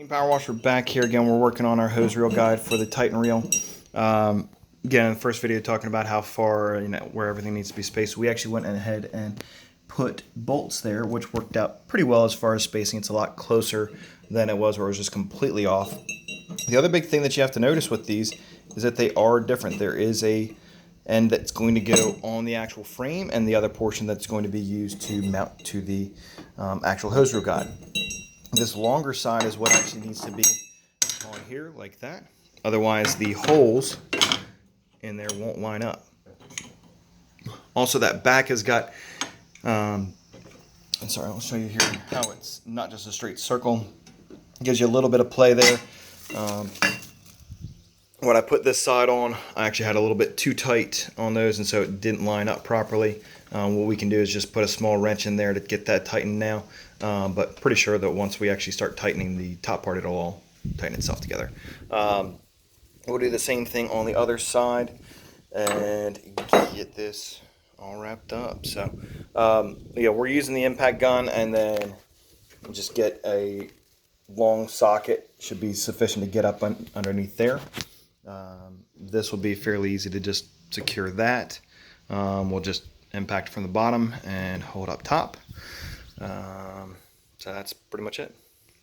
Power washer back here again. We're working on our hose reel guide for the Titan reel. Again, in the first video talking about how far, where everything needs to be spaced. We actually went ahead and put bolts there, which worked out pretty well as far as spacing. It's a lot closer than it was where it was just completely off. The other big thing that you have to notice with these is that they are different. There is a end that's going to go on the actual frame and the other portion that's going to be used to mount to the actual hose reel guide. This longer side is what actually needs to be on here like that. Otherwise the holes in there won't line up. Also that back has got, I'm sorry, I'll show you here how it's not just a straight circle. It gives you a little bit of play there. When I put this side on, I actually had a little bit too tight on those, and so it didn't line up properly. What we can do is just put a small wrench in there to get that tightened now, but pretty sure that once we actually start tightening the top part, it'll all tighten itself together. We'll do the same thing on the other side and get this all wrapped up. So yeah, we're using the impact gun, and then we'll just get a long socket. Should be sufficient to get up underneath there. This will be fairly easy to just secure that. We'll just impact from the bottom and hold up top. So that's pretty much it.